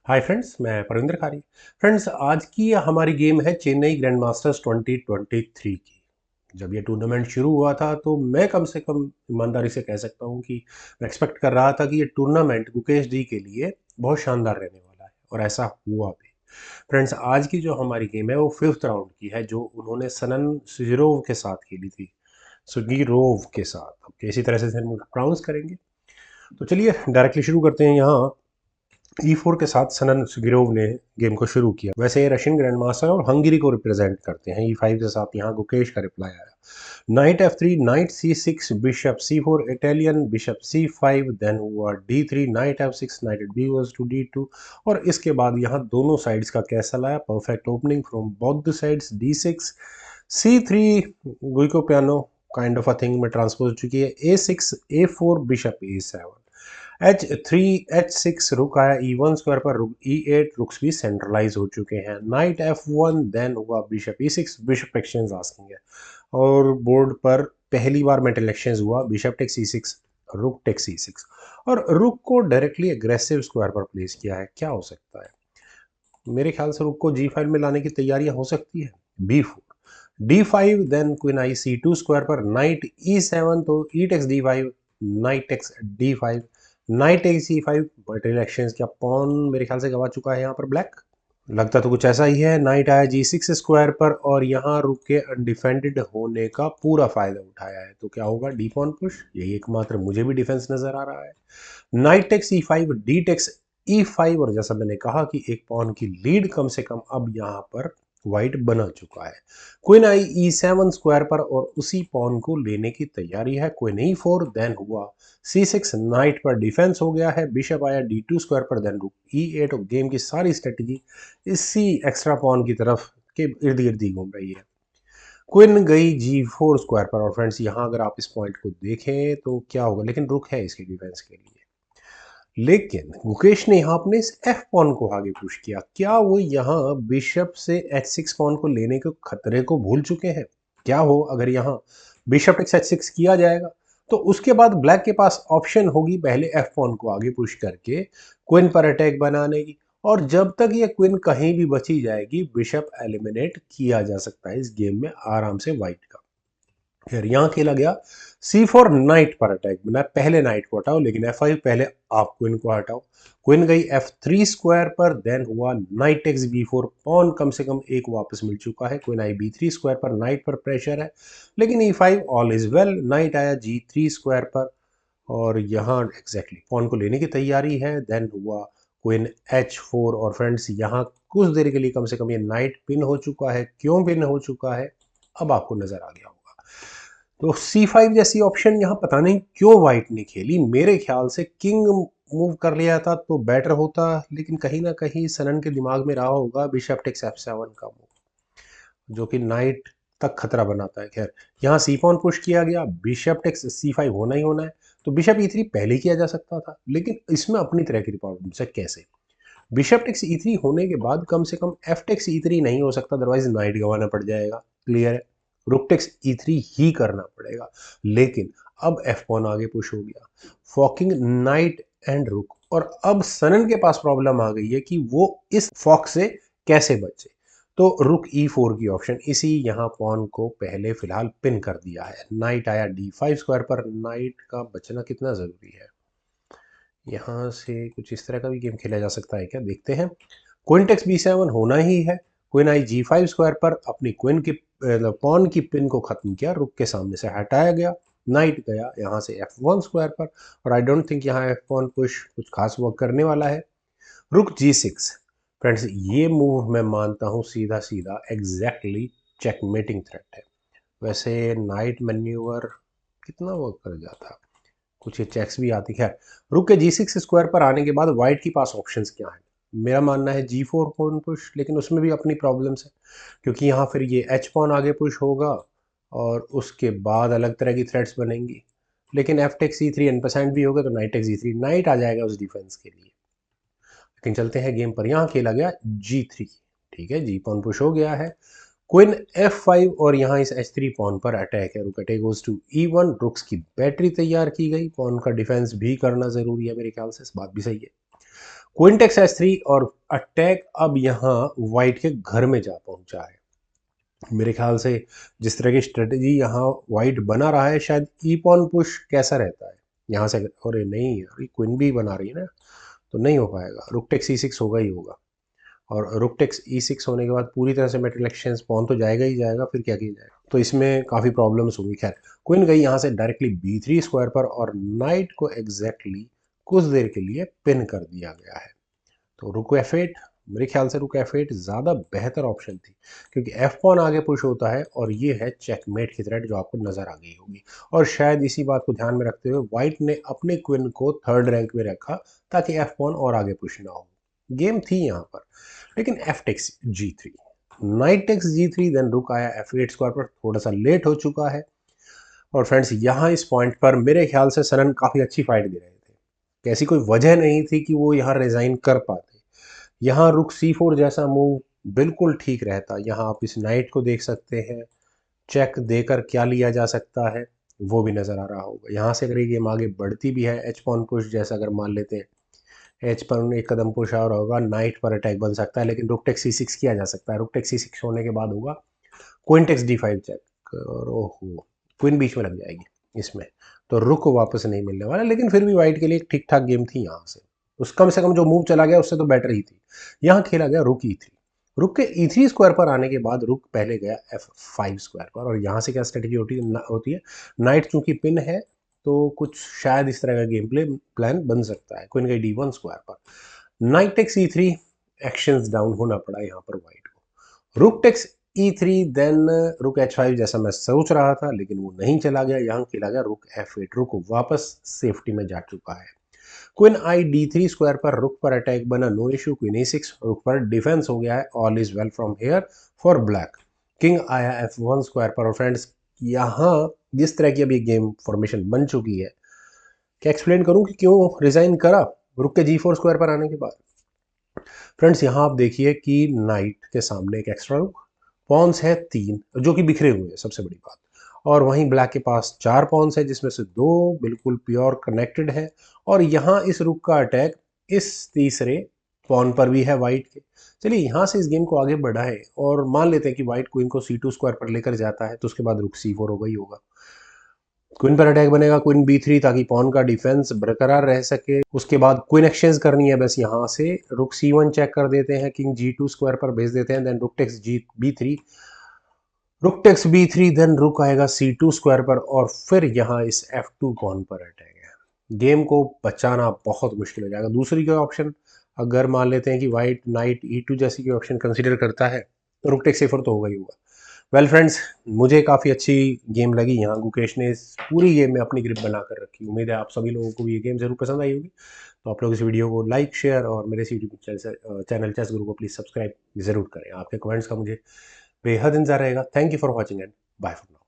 Hi friends, मैं परविंदर खारी। Friends, आज की हमारी गेम है चेन्नई ग्रैंड मास्टर्स 2023 की। जब ये टूर्नामेंट शुरू हुआ था तो मैं कम से कम ईमानदारी से कह सकता हूँ कि मैं एक्सपेक्ट कर रहा था कि ये टूर्नामेंट गुकेश जी के लिए बहुत शानदार रहने वाला है, और ऐसा हुआ भी। फ्रेंड्स, आज की जो हमारी गेम है वो फिफ्थ राउंड की है, जो उन्होंने सनन सुजिरोव के साथ खेली थी। सुगिरोव के साथ, अब इसी तरह से हम प्रोनाउंस करेंगे। तो चलिए डायरेक्टली शुरू करते हैं। यहाँ E4 के साथ सनन सुगिरोव ने गेम को शुरू किया। वैसे ये रशियन ग्रैंड मास्टर और हंगरी को रिप्रेजेंट करते हैं। E5 के साथ यहाँ गुकेश का रिप्लाई आया। Knight F3, knight C6, bishop C4, Italian bishop C5, then हुआ D3, knight F6, knight B goes to D2। और इसके बाद यहाँ दोनों साइड्स का कैसल आया, perfect opening from both the sides. D6, C3, Giuoco Piano kind of a thing में transpose हो चुकी है। A6, A4, bishop A7, H3, H6, रुक आया E1 स्क्वायर पर, रुक E8, रुक्स भी सेंट्रलाइज हो चुके हैं। नाइट F1, देन हुआ bishop E6, bishop exchange asking है। और बोर्ड पर पहली बार मेटल एक्सचेंज हुआ, बिशप टेक C6, रुक टेक C6, और रुक को डायरेक्टली एग्रेसिव स्क्वायर पर प्लेस किया है। क्या हो सकता है? मेरे ख्याल से रुक को G5 में लाने की तैयारियां हो सकती है। B4, D5, देन क्वीन आई C2 स्क्वायर पर, नाइट E7, तो E takes D5, knight takes D5, knight takes C5। But elections क्या पॉन मेरे ख्याल से गवा चुका है यहाँ पर ब्लैक। लगता तो कुछ ऐसा ही है। नाइट आया G6 स्क्वायर पर, और यहाँ रुक के अनडिफेंडेड होने का पूरा फायदा उठाया है। तो क्या होगा? डी पॉन पुश, यही एकमात्र मुझे भी डिफेंस नजर आ रहा है। Knight takes E5, D takes E5, और जैसा मैंने कहा कि एक पॉन की लीड कम से कम अब यहाँ पर वाइट बना चुका है। क्वीन आई E7 स्क्वायर पर, और उसी पॉन को लेने की तैयारी है। क्वीन E4, देन हुआ C6, नाइट पर डिफेंस हो गया है। बिशप आया D2 स्क्वायर पर, देन रुक E8, और गेम की सारी स्ट्रेटजी इसी एक्स्ट्रा पॉन की तरफ के इर्द गिर्द ही घूम रही है। क्वीन गई G4 स्क्वायर पर, और फ्रेंड्स यहाँ अगर आप इस पॉइंट को देखें तो क्या होगा, लेकिन रुक है इसके डिफेंस के लिए। लेकिन मुकेश ने यहाँ अपने इस एफ पॉन को आगे पुश किया। क्या वो यहाँ बिशप से H6 पॉन को लेने के खतरे को भूल चुके हैं? क्या हो अगर यहाँ बिशप टेक्स H6 किया जाएगा, तो उसके बाद ब्लैक के पास ऑप्शन होगी पहले एफ पॉन को आगे पुश करके क्वीन पर अटैक बनाने की, और जब तक ये क्वीन कहीं भी बची जाएगी बिशप एलिमिनेट किया जा सकता है इस गेम में आराम से व्हाइट का। फिर यहाँ खेला गया C4, नाइट पर अटैक बना। पहले नाइट को हटाओ, लेकिन F5 पहले आप क्वीन को हटाओ। क्वीन गई F3 स्क्वायर पर, देन हुआ नाइट टेक्स B4, पॉन कम से कम एक वापस मिल चुका है। क्वीन आई B3 स्क्वायर पर, नाइट पर प्रेशर है, लेकिन E5 all is well. Night आया G3 स्क्वायर पर, और यहाँ एग्जैक्टली पॉन को लेने की तैयारी है। देन हुआ क्वीन H4, और फ्रेंड्स यहाँ कुछ देर के लिए कम से कम ये नाइट पिन हो चुका है। क्यों पिन हो चुका है अब आपको नजर आ गया होगा। तो C5 जैसी ऑप्शन यहाँ पता नहीं क्यों वाइट ने खेली। मेरे ख्याल से किंग मूव कर लिया था तो बेटर होता, लेकिन कहीं ना कहीं सनन के दिमाग में रहा होगा बिशप टेक्स F7 का मूव, जो कि नाइट तक खतरा बनाता है। खैर, यहाँ सी पॉन पुश किया गया, बिशप टेक्स C5 होना ही होना है, तो बिशप E3 पहले किया जा सकता था, लेकिन इसमें अपनी तरह की प्रॉब्लम है। कैसे? बिशप टेक्स E3 होने के बाद कम से कम एफ टेक्स E3 नहीं हो सकता, अदरवाइज नाइट गंवाना पड़ जाएगा। क्लियर है? रुक टेक्स E3 ही करना पड़ेगा। लेकिन अब एफ पॉन आगे पुश हो गया, फॉकिंग नाइट एंड रुक, और अब सनन के पास प्रॉब्लम आ गई है कि वो इस फॉक से कैसे बचे। तो रुक E4 की ऑप्शन, इसी यहाँ पॉन को पहले फिलहाल पिन कर दिया है। नाइट आया D5 स्क्वायर पर, नाइट का बचना कितना जरूरी है। यहाँ से कुछ इस तरह का भी गेम खेला जा सकता है क्या, देखते हैं। क्वीन टेक्स B7 होना ही है। क्वीन आई G5 स्क्वायर पर, अपनी क्वीन की पॉन की पिन को खत्म किया, रुक के सामने से हटाया गया। नाइट गया यहाँ से F1 स्क्वायर पर, और आई डोंट थिंक यहाँ F1 पुश कुछ खास वर्क करने वाला है। रुक G6, फ्रेंड्स ये मूव मैं मानता हूँ सीधा सीधा एग्जैक्टली चेकमेटिंग थ्रेट है। वैसे नाइट मैन्यूवर कितना वर्क कर जाता, कुछ ये चेक्स भी आती है। रुक के G6 स्क्वायर पर आने के बाद व्हाइट के पास ऑप्शंस क्या है? मेरा मानना है G4 पॉन पुश, लेकिन उसमें भी अपनी प्रॉब्लम्स है, क्योंकि यहाँ फिर ये H पॉन आगे पुश होगा, और उसके बाद अलग तरह की थ्रेट्स बनेंगी। लेकिन एफ टेक्स E3 एन% भी होगा, तो नाइट टेक्स E3, नाइट आ जाएगा उस डिफेंस के लिए। लेकिन चलते हैं गेम पर। यहाँ खेला गया G3, ठीक है, जी पॉन पुश हो गया है। क्वीन F5, और यहाँ इस H3 पॉन पर अटैक है। रुक अटैक गोज टू E1, रुक्स की बैटरी तैयार की गई, पॉन का डिफेंस भी करना जरूरी है मेरे ख्याल से, इस बात भी सही है। क्वीन टेक्स h3 और अटैक अब यहाँ वाइट के घर में जा पहुंचा है। मेरे ख्याल से जिस तरह की स्ट्रेटजी यहाँ वाइट बना रहा है, शायद ई पॉन पुश कैसा रहता है यहाँ से, अरे नहीं यार, क्वीन भी बना रही है ना, तो नहीं हो पाएगा। रुक टेक्स e6 होगा ही होगा, और रुक टेक्स e6 होने के बाद पूरी तरह से मेटल एक्सचेंज पॉन तो जाएगा ही जाएगा, फिर क्या किया जाएगा, तो इसमें काफ़ी प्रॉब्लम्स होंगी। खैर, क्वीन गई यहाँ से डायरेक्टली b3 स्क्वायर पर, और नाइट को एग्जैक्टली कुछ देर के लिए पिन कर दिया गया है। तो रुक f8, मेरे ख्याल से रुक f8 ज़्यादा बेहतर ऑप्शन थी, क्योंकि f पॉन आगे पुश होता है और ये है चेकमेट की थ्रेट जो आपको नज़र आ गई होगी। और शायद इसी बात को ध्यान में रखते हुए वाइट ने अपने क्वीन को थर्ड रैंक में रखा ताकि f पॉन और आगे पुश ना हो। गेम थी यहाँ पर, लेकिन f takes g3, knight takes g3, then rook आया f8 स्क्वायर पर, थोड़ा सा लेट हो चुका है। और फ्रेंड्स, यहाँ इस पॉइंट पर मेरे ख्याल से सनन काफ़ी अच्छी फाइट दे रहे थे, ऐसी कोई वजह नहीं थी कि वो यहाँ रिजाइन कर पाते। यहाँ रुक c4 जैसा मूव बिल्कुल ठीक रहता। यहाँ आप इस नाइट को देख सकते हैं, चेक देकर क्या लिया जा सकता है वो भी नज़र आ रहा होगा। यहाँ से अगर ये गेम आगे बढ़ती भी है, एच पॉन पुश जैसा अगर मान लेते हैं, एच पर एक कदम पुश और होगा, नाइट पर अटैक बन सकता है, लेकिन रुक टेक्स c6 किया जा सकता है। रुक टेक्स c6 होने के बाद होगा क्वीन टेक्स d5 चेक, और ओहो, क्वीन बीच में लग जाएगी इसमें, तो रुक को वापस नहीं मिलने वाला। लेकिन फिर भी वाइट के लिए एक ठीक ठाक गेम थी यहाँ से, उस कम से कम जो मूव चला गया उससे तो बेटर ही थी। यहाँ खेला गया रुक e3, रुक के e3 स्क्वायर पर आने के बाद रुक पहले गया f5 स्क्वायर पर, और यहाँ से क्या स्ट्रेटजी होती है, नाइट चूंकि पिन है तो कुछ शायद इस तरह का गेम प्लान बन सकता है। क्वीन गई d1 स्क्वायर पर, knight takes e3, actions down होना पड़ा यहाँ पर वाइट को। रुक टेक्स e3, देन रुक h5 जैसा मैं सोच रहा था, लेकिन वो नहीं चला गया। यहाँ खेला गया रुक f8, रुक वापस सेफ्टी में जा चुका है। क्वीन आई d3 स्क्वायर पर, रुक पर अटैक बना, नो इशू। क्वीन e6, रुक पर डिफेंस हो गया है, all is well from here for black. King आया f1 स्क्वायर पर, और फ्रेंड्स यहाँ जिस तरह की अभी गेम फॉर्मेशन बन चुकी है, क्या एक्सप्लेन करूं कि क्यों रिजाइन करा रुक के g4 स्क्वायर पर आने के बाद। फ्रेंड्स, यहाँ आप देखिए कि नाइट के सामने एक एक्स्ट्रा रुक, पॉन्स है 3 जो कि बिखरे हुए हैं, सबसे बड़ी बात, और वहीं ब्लैक के पास 4 पॉन्स है जिसमें से 2 बिल्कुल प्योर कनेक्टेड है, और यहाँ इस रुक का अटैक इस तीसरे पॉन पर भी है वाइट के। चलिए यहाँ से इस गेम को आगे बढ़ाएं और मान लेते हैं कि वाइट क्वीन को c2 स्क्वायर पर लेकर जाता है, तो उसके बाद रुक c4 होगा ही होगा। क्वीन पर अटैक बनेगा क्वीन b3, ताकि पॉन का डिफेंस बरकरार रह सके। उसके बाद क्वीन एक्सचेंज करनी है बस, यहाँ से रुक c1 चेक कर देते हैं, किंग g2 स्क्वायर पर भेज देते हैं, then rook takes b3, rook takes b3, then रुक आएगा c2 स्क्वायर पर, और फिर यहाँ इस f2 पॉन पर अटैक है। गेम को बचाना बहुत मुश्किल हो जाएगा। दूसरी कोई ऑप्शन अगर मान लेते हैं कि वाइट नाइट e2 जैसी कोई ऑप्शन कंसीडर करता है, तो रुक टेक्स a4 तो होगा ही होगा। वेल फ्रेंड्स, मुझे काफ़ी अच्छी गेम लगी। यहाँ गुकेश ने इस पूरी गेम में अपनी ग्रिप बना कर रखी। उम्मीद है आप सभी लोगों को भी ये गेम जरूर पसंद आई होगी। तो आप लोग इस वीडियो को लाइक, शेयर और मेरे इस यूट्यूब चैनल चेस गुरु को प्लीज़ सब्सक्राइब ज़रूर करें। आपके कमेंट्स का मुझे बेहद इंतजार रहेगा। Thank you for watching and bye for now.